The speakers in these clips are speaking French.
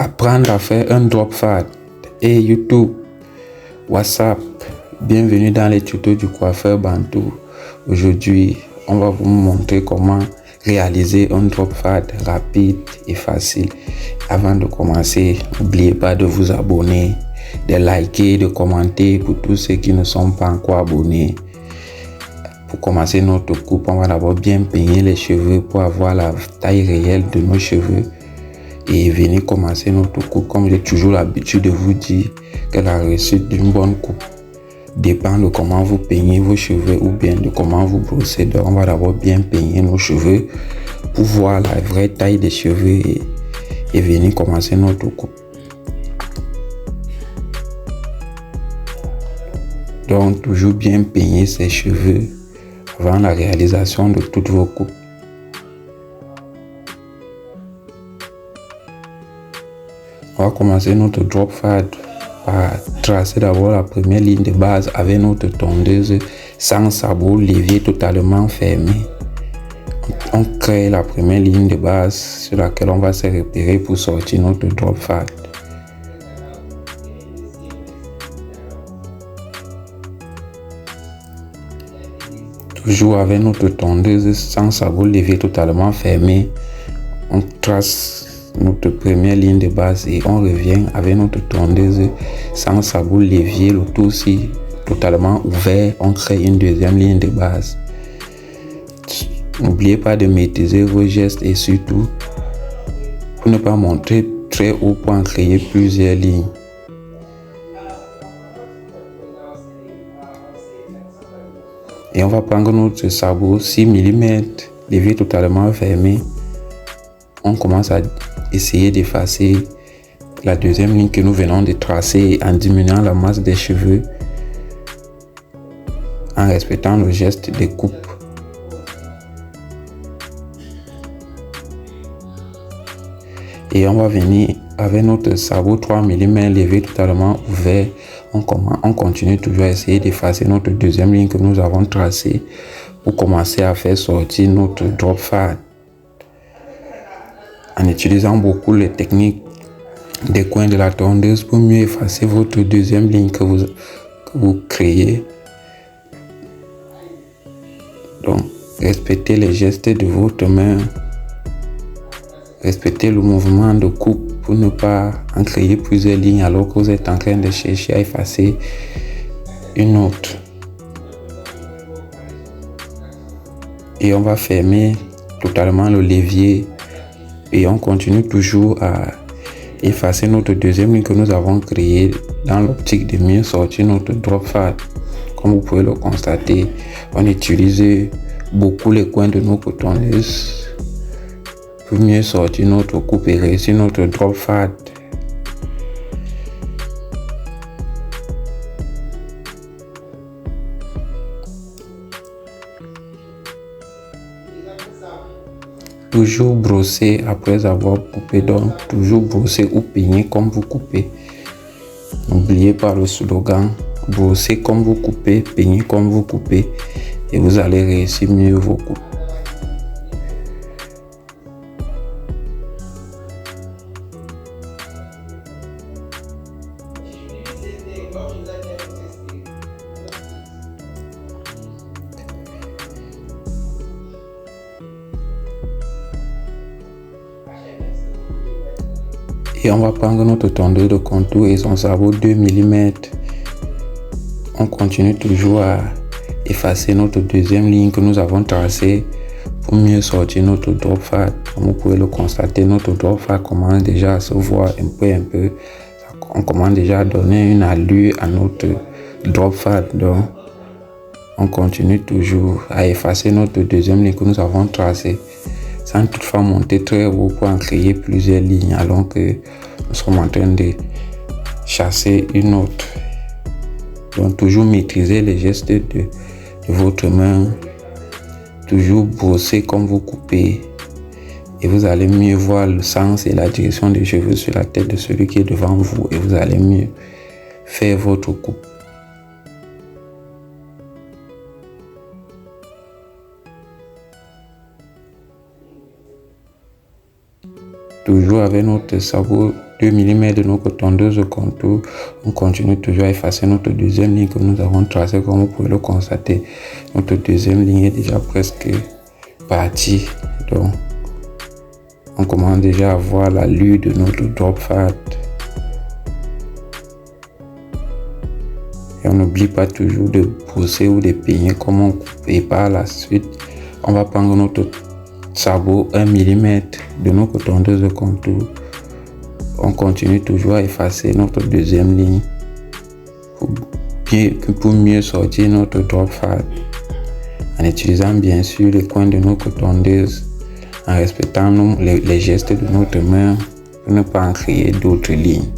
Apprendre à faire un drop fade. Hey YouTube, WhatsApp, bienvenue dans les tutos du coiffeur Bantou. Aujourd'hui, on va vous montrer comment réaliser un drop fade rapide et facile. Avant de commencer, n'oubliez pas de vous abonner, de liker, de commenter pour tous ceux qui ne sont pas encore abonnés. Pour commencer notre coupe, on va d'abord bien peigner les cheveux pour avoir la taille réelle de nos cheveux. Et venir commencer notre coupe. Comme j'ai toujours l'habitude de vous dire que la réussite d'une bonne coupe dépend de comment vous peignez vos cheveux ou bien de comment vous brossez. Donc on va d'abord bien peigner nos cheveux pour voir la vraie taille des cheveux et venir commencer notre coupe. Donc toujours bien peigner ses cheveux avant la réalisation de toutes vos coupes. On va commencer notre drop fade par tracer d'abord la première ligne de base avec notre tondeuse sans sabot, l'évier totalement fermé. On crée la première ligne de base sur laquelle on va se repérer pour sortir notre drop fade. Toujours avec notre tondeuse sans sabot, l'évier totalement fermé, on trace notre première ligne de base et on revient avec notre tondeuse sans sabot, l'évier, le tout aussi totalement ouvert. On crée une deuxième ligne de base. N'oubliez pas de maîtriser vos gestes et surtout pour ne pas monter très haut pour en créer plusieurs lignes. Et on va prendre notre sabot 6 mm, l'évier totalement fermé. On commence à essayer d'effacer la deuxième ligne que nous venons de tracer en diminuant la masse des cheveux, en respectant le geste de coupe. Et on va venir avec notre sabot 3 mm, l'évier totalement ouvert. On continue toujours à essayer d'effacer notre deuxième ligne que nous avons tracée pour commencer à faire sortir notre drop fade. En utilisant beaucoup les techniques des coins de la tondeuse pour mieux effacer votre deuxième ligne que vous créez. Donc, respectez les gestes de votre main, respectez le mouvement de coupe pour ne pas en créer plusieurs lignes alors que vous êtes en train de chercher à effacer une autre. Et on va fermer totalement le levier. Et on continue toujours à effacer notre deuxième ligne que nous avons créée dans l'optique de mieux sortir notre drop fade. Comme vous pouvez le constater, on utilise beaucoup les coins de nos cotonneuses pour mieux sortir notre coupe et réussir notre drop fade. Toujours brosser après avoir coupé, donc toujours brosser ou peigner comme vous coupez. N'oubliez pas le slogan, brosser comme vous coupez, peigner comme vous coupez et vous allez réussir mieux vos coupes. Et on va prendre notre tondeuse de contour et son sabot 2 mm. On continue toujours à effacer notre deuxième ligne que nous avons tracée pour mieux sortir notre drop fade. Comme vous pouvez le constater, notre drop fade commence déjà à se voir un peu. On commence déjà à donner une allure à notre drop fade. Donc, on continue toujours à effacer notre deuxième ligne que nous avons tracée, sans toutefois monter très haut pour en créer plusieurs lignes alors que nous sommes en train de chasser une autre. Donc toujours maîtriser les gestes de votre main, toujours brosser comme vous coupez et vous allez mieux voir le sens et la direction des cheveux sur la tête de celui qui est devant vous et vous allez mieux faire votre coupe. Toujours avec notre sabot 2 mm de notre tondeuse de contour, on continue toujours à effacer notre deuxième ligne que nous avons tracée. Comme vous pouvez le constater, notre deuxième ligne est déjà presque partie. Donc, on commence déjà à voir l'allure de notre drop fat. Et on n'oublie pas toujours de brosser ou de peigner comme on coupe. Et par la suite, on va prendre notre sabot 1 mm de notre tondeuse de contour. On continue toujours à effacer notre deuxième ligne pour mieux sortir notre drop fat en utilisant bien sûr les coins de notre tondeuse, en respectant les gestes de notre main pour ne pas en créer d'autres lignes.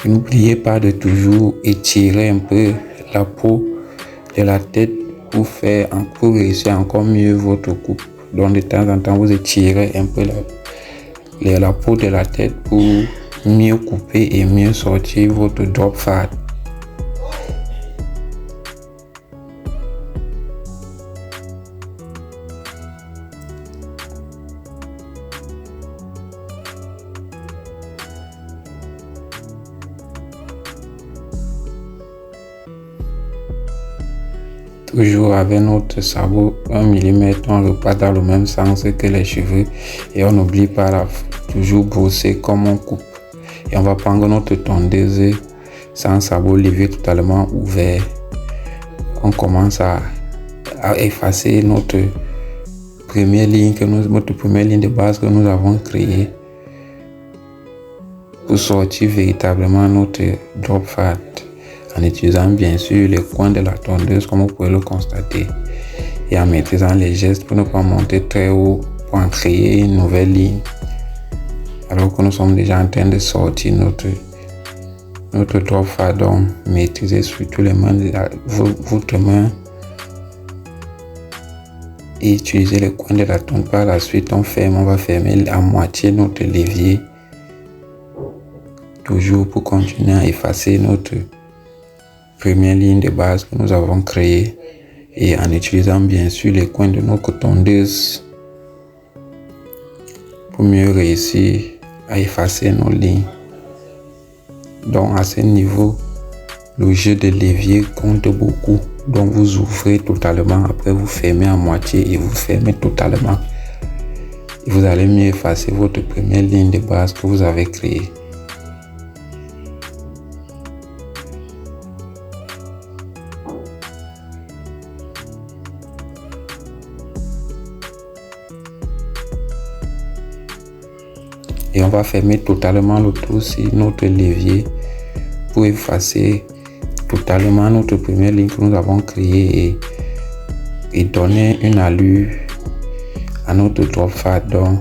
N'oubliez pas de toujours étirer un peu la peau de la tête pour réussir encore mieux votre coupe. Donc de temps en temps, vous étirez un peu la peau de la tête pour mieux couper et mieux sortir votre drop fat. Toujours avec notre sabot 1 mm, on repart dans le même sens que les cheveux et on n'oublie pas toujours brosser comme on coupe. Et on va prendre notre tondeuse sans sabot levé totalement ouvert. On commence à effacer notre première ligne de base que nous avons créée pour sortir véritablement notre drop fat, en utilisant bien sûr les coins de la tondeuse comme vous pouvez le constater et en maîtrisant les gestes pour ne pas monter très haut pour en créer une nouvelle ligne alors que nous sommes déjà en train de sortir notre drop fat. Donc maîtrisez surtout les mains votre main et utilisez les coins de la tondeuse. Par la suite on va fermer à moitié notre levier, toujours pour continuer à effacer notre première ligne de base que nous avons créée et en utilisant bien sûr les coins de notre tondeuse pour mieux réussir à effacer nos lignes. Donc à ce niveau, le jeu de levier compte beaucoup. Donc vous ouvrez totalement, après vous fermez à moitié et vous fermez totalement. Et vous allez mieux effacer votre première ligne de base que vous avez créée. Et on va fermer totalement le tout sur notre levier pour effacer totalement notre première ligne que nous avons créée et donner une allure à notre drop fat. Donc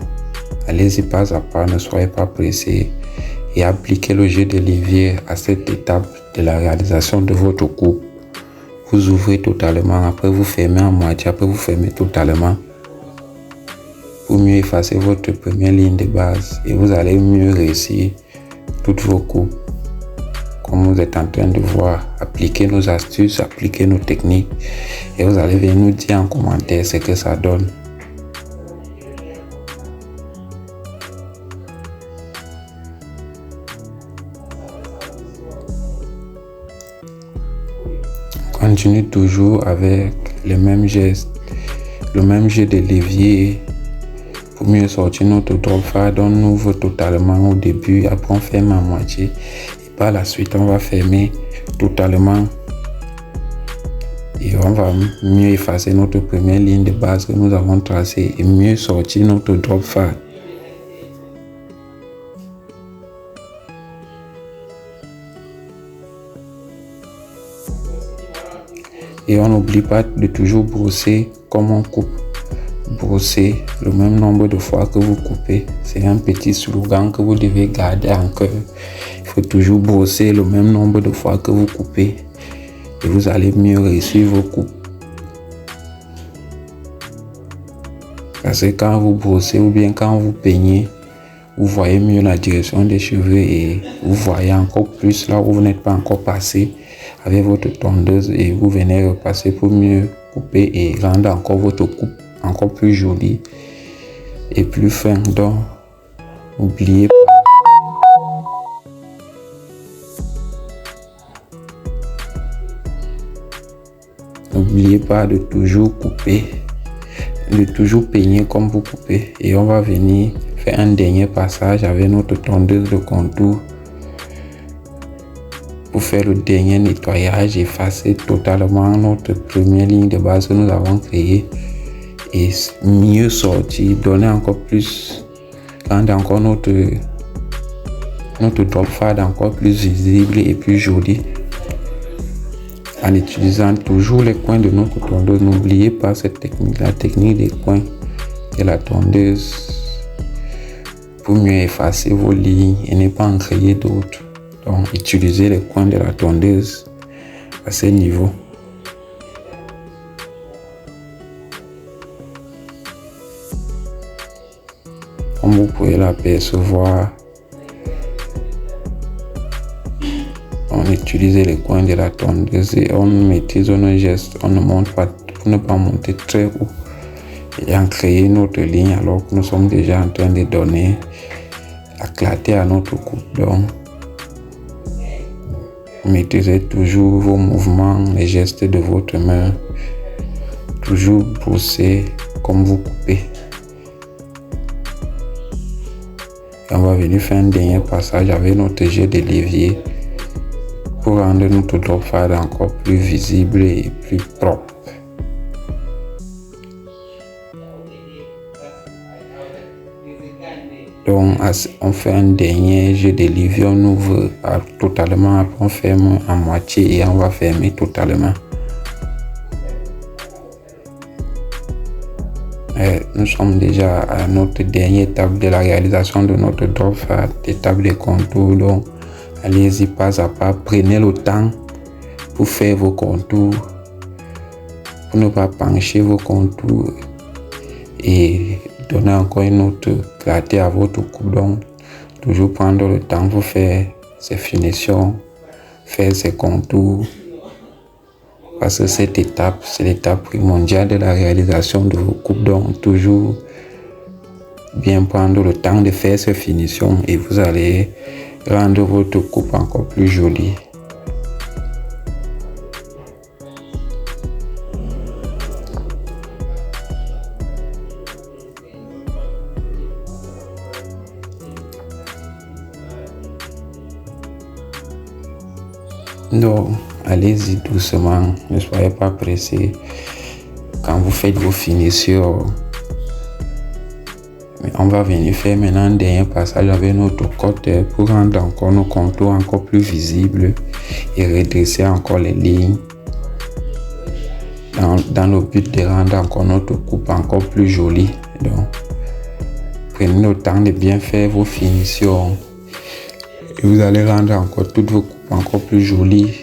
allez-y pas à pas, ne soyez pas pressés et appliquez le jeu de levier à cette étape de la réalisation de votre coupe. Vous ouvrez totalement, après vous fermez à moitié, après vous fermez totalement pour mieux effacer votre première ligne de base et vous allez mieux réussir toutes vos coupes. Comme vous êtes en train de voir, appliquez nos astuces, appliquez nos techniques et vous allez venir nous dire en commentaire ce que ça donne. On continue toujours avec les mêmes gestes, le même jeu de levier pour mieux sortir notre drop fat. On ouvre totalement au début, après on ferme à moitié et par la suite on va fermer totalement et on va mieux effacer notre première ligne de base que nous avons tracée et mieux sortir notre drop fat. Et on n'oublie pas de toujours brosser comme on coupe. Brossez le même nombre de fois que vous coupez. C'est un petit slogan que vous devez garder en cœur. Il faut toujours brosser le même nombre de fois que vous coupez et vous allez mieux réussir vos coupes. Parce que quand vous brossez ou bien quand vous peignez, vous voyez mieux la direction des cheveux et vous voyez encore plus là où vous n'êtes pas encore passé avec votre tondeuse et vous venez repasser pour mieux couper et rendre encore votre coupe encore plus joli et plus fin. Donc, n'oubliez pas de toujours couper, de toujours peigner comme vous coupez. Et on va venir faire un dernier passage avec notre tondeuse de contour pour faire le dernier nettoyage, effacer totalement notre première ligne de base que nous avons créée et mieux sortir, donner encore plus, rendre encore notre drop fade encore plus visible et plus joli en utilisant toujours les coins de notre tondeuse. N'oubliez pas cette technique, la technique des coins de la tondeuse pour mieux effacer vos lignes et ne pas en créer d'autres. Donc, utilisez les coins de la tondeuse à ce niveau. Comme vous pouvez l'apercevoir, on utilise les coins de la tondeuse et on maîtrise nos gestes. On ne monte pas pour ne pas monter très haut et en créer notre ligne alors que nous sommes déjà en train de donner la clarté à notre coupe. Donc, maîtrisez toujours vos mouvements, les gestes de votre main. Toujours brosser comme vous coupez. Et on va venir faire un dernier passage avec notre jet de levier pour rendre notre drop fade encore plus visible et plus propre. Donc, on fait un dernier jet de levier, on ouvre totalement, après on ferme à moitié et on va fermer totalement. Et nous sommes déjà à notre dernière étape de la réalisation de notre drop fade, étape de contour. Donc, allez-y pas à pas, prenez le temps pour faire vos contours, pour ne pas pencher vos contours et donner encore une autre clarté à votre coupe. Donc, toujours prendre le temps pour faire ces finitions, faire ces contours, parce que cette étape, c'est l'étape primordiale de la réalisation de vos coupes. Donc, toujours bien prendre le temps de faire ces finitions et vous allez rendre votre coupe encore plus jolie. Donc, allez-y doucement, ne soyez pas pressés quand vous faites vos finitions. Mais on va venir faire maintenant un dernier passage avec notre cutter pour rendre encore nos contours encore plus visibles et redresser encore les lignes dans le but de rendre encore notre coupe encore plus jolie. Donc, prenez le temps de bien faire vos finitions et vous allez rendre encore toutes vos coupes encore plus jolies.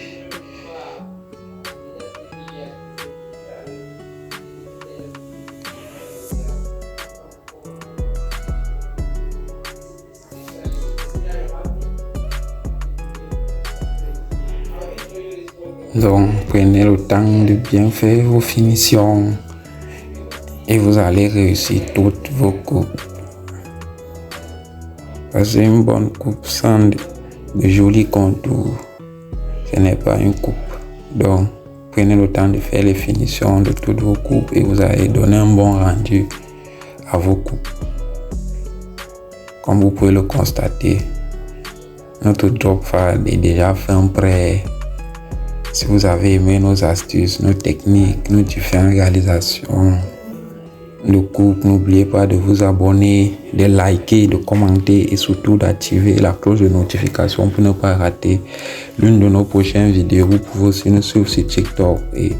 Donc, prenez le temps de bien faire vos finitions et vous allez réussir toutes vos coupes. Parce qu'une bonne coupe sans de jolis contours, ce n'est pas une coupe. Donc, prenez le temps de faire les finitions de toutes vos coupes et vous allez donner un bon rendu à vos coupes. Comme vous pouvez le constater, notre drop fade est déjà fin prêt. Si vous avez aimé nos astuces, nos techniques, nos différentes réalisations de coupe, n'oubliez pas de vous abonner, de liker, de commenter et surtout d'activer la cloche de notification pour ne pas rater l'une de nos prochaines vidéos. Vous pouvez aussi nous suivre sur TikTok et